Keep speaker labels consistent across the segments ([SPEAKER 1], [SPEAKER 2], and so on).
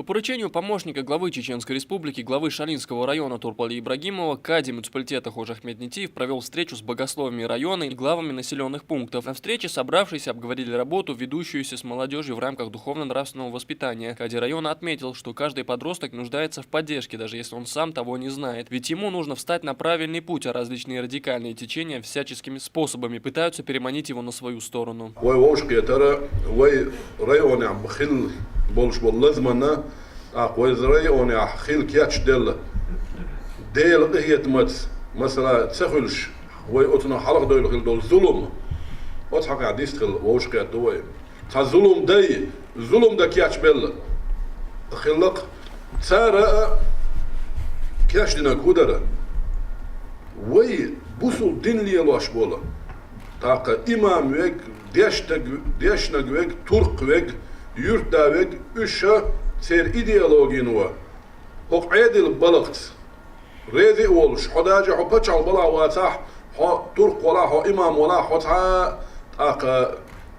[SPEAKER 1] По поручению помощника главы Чеченской Республики, главы Шалинского района Турпали Ибрагимова, кади муниципалитета Хожи Ахмед Нетиев провел встречу с богословами района и главами населенных пунктов. На встрече собравшиеся обговорили работу, ведущуюся с молодежью в рамках духовно-нравственного воспитания. Кади района отметил, что каждый подросток нуждается в поддержке, даже если он сам того не знает. Ведь ему нужно встать на правильный путь, а различные радикальные течения всяческими способами пытаются переманить его на свою сторону.
[SPEAKER 2] بولش باللزمنا أقوى زريون يا خيل كياتش ديل قهيت مثلا تسخلش ويأتنا حلق دول ظلم وتحقق عديستخل ووش قيات دوي تا ظلم داي ظلم دا كياتش بل خلق تسارة كياتش دينا كودر وي بوصل دين ليلواش بولا تاقا إمام ويك ديشنق ويك ترق ويك yurt davek üşe ser ideologin var. Hok edil balıkt. Rezi oluş. Hodaca hopa çal bala vatah. Ho Türk ola ho imam ola ho ta aka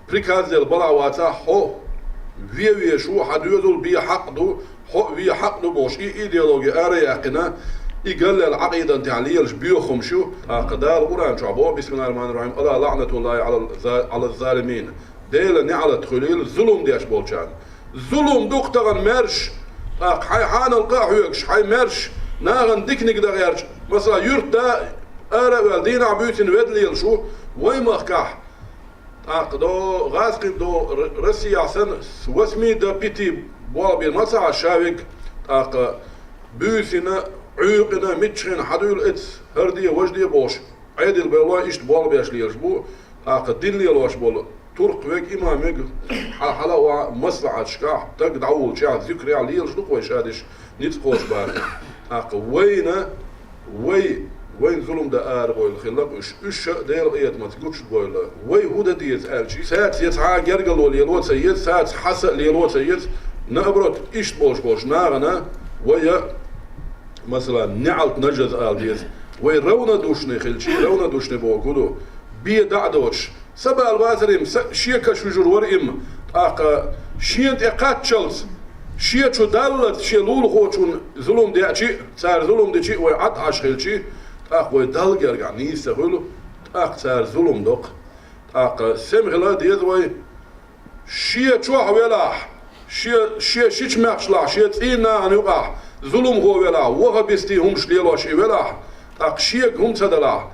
[SPEAKER 2] prikazdel bala vatah ho viye şu hadiyodul bi haqdu ho vi haqdu boş ideoloji arayaqina يقال العقيدة تعليل بيوخم شو قدار قرآن شعبه بسم الله الرحمن الرحيم الله لعنة الله على الظالمين ديل نعلة خليل ظلم ديش بولشان ظلم دكتور مرش حي حان القاحوكش حي مرش ناغن ديكنيك دا غيرش مثلا يرت دا أرى دين عبيوتين ودليل شو ويمخكح دو غاسقين دو رسيا سن واسمي دا بيتي بوابي مسا شاوك بيوسينا عيقنا متشين حدول اتس هردية وجدية بوش عيدل بيلا اشت بوابي اشليش بو دين ليلوش بول ترق ويك إمامك حلا مصلحة شكاح تقد عول شاع ذكري عليه شنو قوي شادش نتقوش بارك وين ظلم دا بويل خلاق إيش دير إيد ما تقولش بويل وين هو دا ديت ألشي ساعات يتعا جرجل وليلوت سيد ساعات حسن ليلوت سيد نقبرت إيش بوش نارنا ويا مثلا نعلت نجز ديت وين رونا دوشني خلشي رونا دوشني بوكودو بيه دعدوش سبع الوازريم شيكا شجر وريم شينت اقاتشلز شيء شو دلت شيء لول خوشون ظلم دياتشي صار ظلم دياتشي وعد عشخلشي ويدل جرجع نيسه هلو صار ظلم دوق سمغلا ديز وي شيء شو حولا شيء شيش مخشلا شيء تينا نوقع ظلم هو ولا وغبستي هم شليلو شي ولا شيء هم تدلا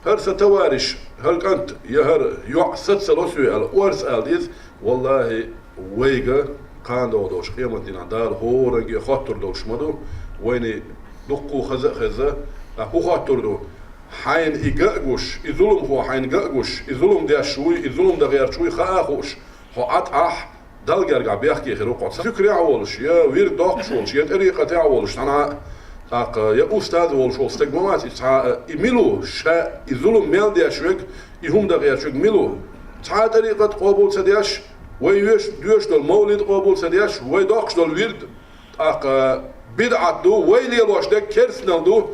[SPEAKER 2] هرس توارش هل كنت يهر يعصد سلوسي الأورس ألديز والله ويجا كان دوش قيمة دينا دار هو رنجي خاطر دوش مدو ويني دقو خزا هو خاطر دو حين إجاجوش إظلم هو حين إجاجوش إظلم ده شوي إظلم ده غير شوي خاخوش هو أتأح دل جرجع بيحكي خيروق فكرة عولش يا وير داقشولش يا طريقة عولش أنا يا أستاذ والشو استجمعات يميلو شا يظلم ميل دياش ويك يهم دا غير شوك ميلو تا طريقة قبول سدياش ويش دوش دول مولد قبول سدياش ويداقش دول ويرد بدعة دو ويليلوش دك كرسنال دو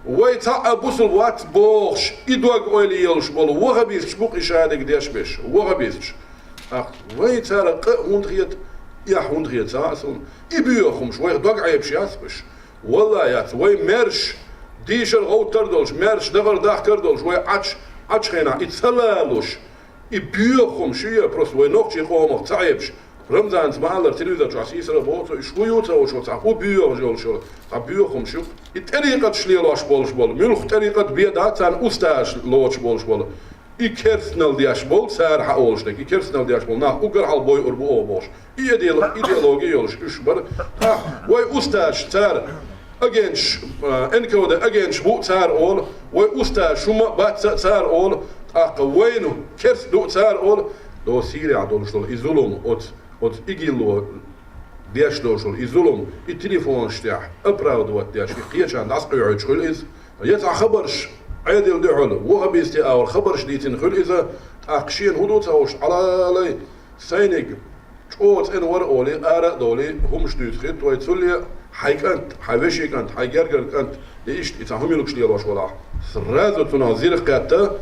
[SPEAKER 2] ويتا بوصل وات بوش يدوغ ويليلوش بولو وغبيزش بوق إشادك دياش بيش وغبيزش ويتا رق هندغيت يا هندغيت ساسون يبيوخمش ويدوغ عيبش ياسبش والله يات وي مرش ديش الغوتر دولش مرش دغر داخ كردولش وي عش خينا يتسلالوش يبيوخم شيء بروس وي نوخشي قومك تعيبش رمضان سمعلر تلفزيون جاسي يسرا بوتو شويوتا وشو تاع هو بيوخ جولشو بيوخم شو الطريقه شليلاش بولش بول ملخ طريقه بيدات تاع استاذ لوش بولش بول يكرسنال دياش بول سار حولش دك يكرسنال دياش بول نا اوغر حال بوي اور بو بوش ايديولوجي يولش اشبر وي استاذ تاع اجنش انكوده اجنش بو تار اول وي استاذ شوما بات تار اول وينو كرس دو تار اول دو سيري عدولش دول ازولوم от игило دياش دوشل ازولوم التليفون شتاح ابراود وات دياش قيشان داس قيعد شغل از يتع خبرش عيدل دعول وغبيستي اول خبرش ديتن خل اذا اقشين هدو تاوش على لي سينيك تشوت ان ور اولي ارا دولي هم شديت خيت ويتسولي حيكنت حيوشيكنت حيجرجركنت ليش يتهم يلوش ديالوش ولا سرازو تنازير قاتا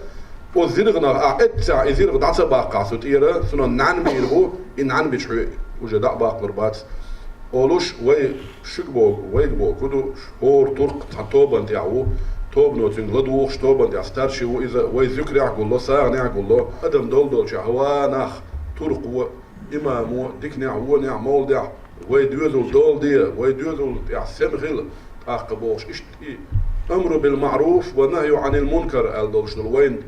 [SPEAKER 2] وزيرغنا اتسع يزيرغ دعسا باقع سوتيرا سنو نعن ميربو إن عن بيشحوي وجداء باق مربات أولوش وي شكبوك ويكبوك كدو شهور ترق توبان تاعو توب نوتين غدوخ توبان تاع ستارشي وإذا وي ذكر يعقول له ساغ يعقول له أدم دول شهوا ناخ ترق و إمامو ديك نعو نعمول دع وي دوزل دول دي وي دوزل تاع سمخل تاقبوش إشتي أمر بالمعروف ونهي عن المنكر أل شنو وين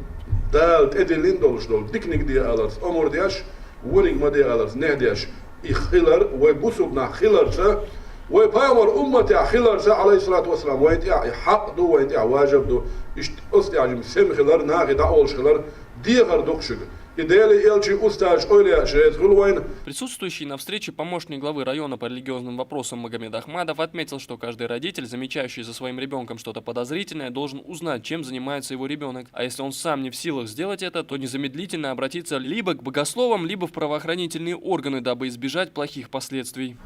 [SPEAKER 2] دال تدلين شنو ديكنيك دي ألس أمر دياش ونيك ما دي ألس نهدياش إخلر وبوسبنا خلرسا وباور أمتي خلرسا عليه الصلاة والسلام وين تاع حق دو وين تاع واجب دو إشت أستعجم سم خلر ناقي دعوش خلر ديغر دوكشك
[SPEAKER 1] Присутствующий на встрече помощник главы района по религиозным вопросам Магомед Ахмадов отметил, что каждый родитель, замечающий за своим ребенком что-то подозрительное, должен узнать, чем занимается его ребенок. А если он сам не в силах сделать это, то незамедлительно обратиться либо к богословам, либо в правоохранительные органы, дабы избежать плохих последствий.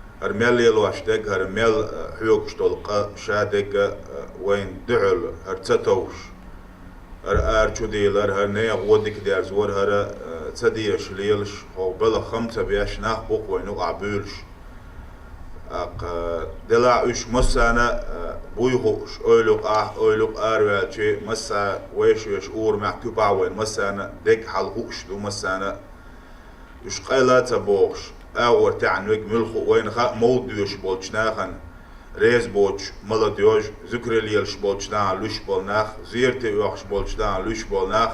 [SPEAKER 3] أرشديلر هرني غودك ديار زور هر تديش ليلش هو بلا خمسة بيش ناخ بوق وينو عبولش دلع إيش مسانا بويهوش أولوك أروالشي مسا ويش أور مع كوبا وين مسانا ديك حلقوش دو مسانا إيش قيلا تبوش أور تعنوك ملخو وين خا موديوش بولشناخن ريز بوش ملاديوش ذكر ليلش بولشنا لوش بولناخ زيرتي يوخش بولشنا لوش بولناخ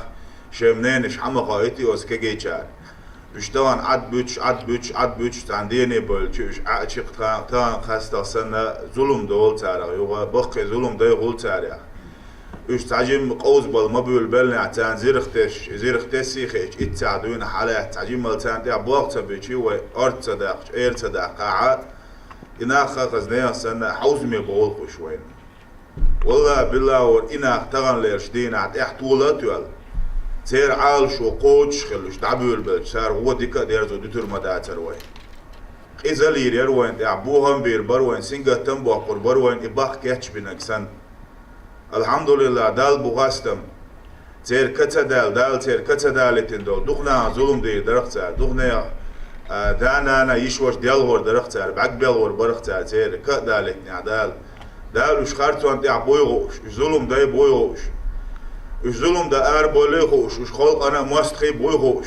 [SPEAKER 3] شمنينش حمقايتي وسكجيتشار بشتوان عد بوش تانديني بولش عاشق تان خاستا سنة ظلم دول تارا يوغا بقي ظلم داي غول تارا إيش تعجم قوز بال مبول بلنا تان زيرختش سيخش اتعدون حالة تعجم ملتان تاع بوقت بيشي وارت صداق اير صداق قاعة إناخ خزنيا سنة حوزمي بقول خوشوين والله بالله ور إناخ تغن ليرشدين عت إحتولا توال سير عالش وقوتش خلوش تعبول بلش سار هو ديكا ديرزو دتر مداتر وين إذا ليرير وين تعبوهم بيربر وين سنجا تنبو قربر وين إباخ كيتش بنكسن الحمد لله دال بوغاستم سير كتا دال سير كتا دالتين دول دخنا ظلم دي درختها دخنا دانا أنا يشوش ديالور درختار بعد بيالور برختار تير كدالتني عدال دال وش خارتو أنت عبويغوش ظلم ده بويغوش ظلم ده بوليغوش وش خلق أنا مستخي بويغوش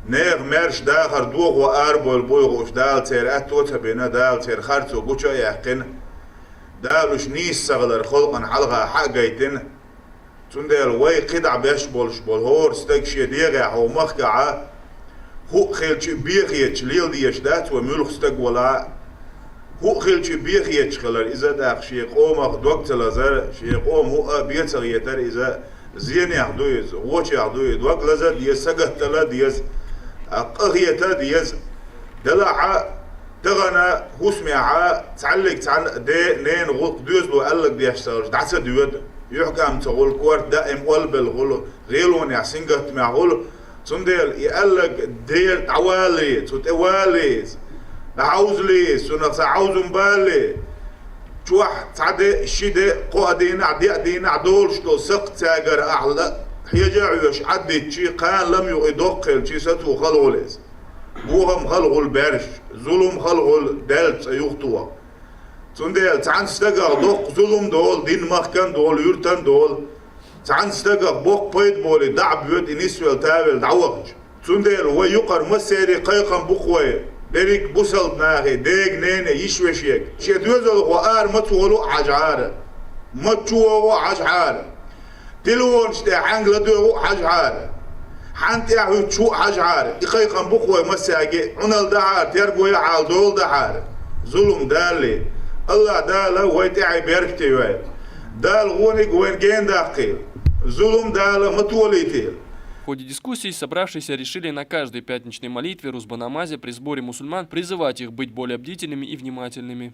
[SPEAKER 3] نيغ مرش داخر دوغ وأربول بويغوش دال تير أتوتا بينا دال تير خارتو قوشا يحقن دال وش نيس سغلر خلق أن حلقة حقايتن تندل وي قدع بيشبول شبول هور ستكشي ديغا هو مخقعة هو خيلش بيخيتش ليل ديش دات وملخ استقولا هو خيلش بيخيتش خلال إذا داخ شيخ أوم دوقت لازر شيخ أوم هو بيتر يتر إذا زين يحدويز ووش يحدويز وقت لازر ديز سقط تلا ديز قغيتا ديز دلع تغنى هو سمعها تعلق دي نين غلق دوز لو قالك ديش سرج دعسة ديود يحكم تقول كورت دائم قلب الغلو غيلون يحسنقت مع غلو تندل يقلق دير تعوالي تتوالي نعوز لي سنة عاوز مبالي شوح تعدي شيدة قادين عدين عدول شتو سق تاجر أعلى حيجا عيوش عدي شي قان لم يدقل شي ستو خلغوليز بوهم خلغول برش ظلم خلغول دلت يخطوا تندل تعن استقر دق ظلم دول دين مخكن دول يرتن دول تعن استقر بوق بيت بولي دعب يود إنيسوال تابل دعوج تندل ويقر مسيري قيقا بقوي دريك بوصل ناغي ديك نيني يشوشيك شي دوزل وآر متولو عجعار متولو عجعار تلوون شتي عنقل دوغو عجعار حانتي احو تشو عجعار يقيقا بقوي مساقي عنال دعار تيرقوي عال دول دعار ظلم دالي الله دالا ويتعي بيركتي وين دال غونيك وين جين داقيل ظلم دالا متوليتيل.
[SPEAKER 1] В ходе дискуссии собравшиеся решили на каждой пятничной молитве Рузба намазе при сборе мусульман призывать их быть более бдительными и внимательными.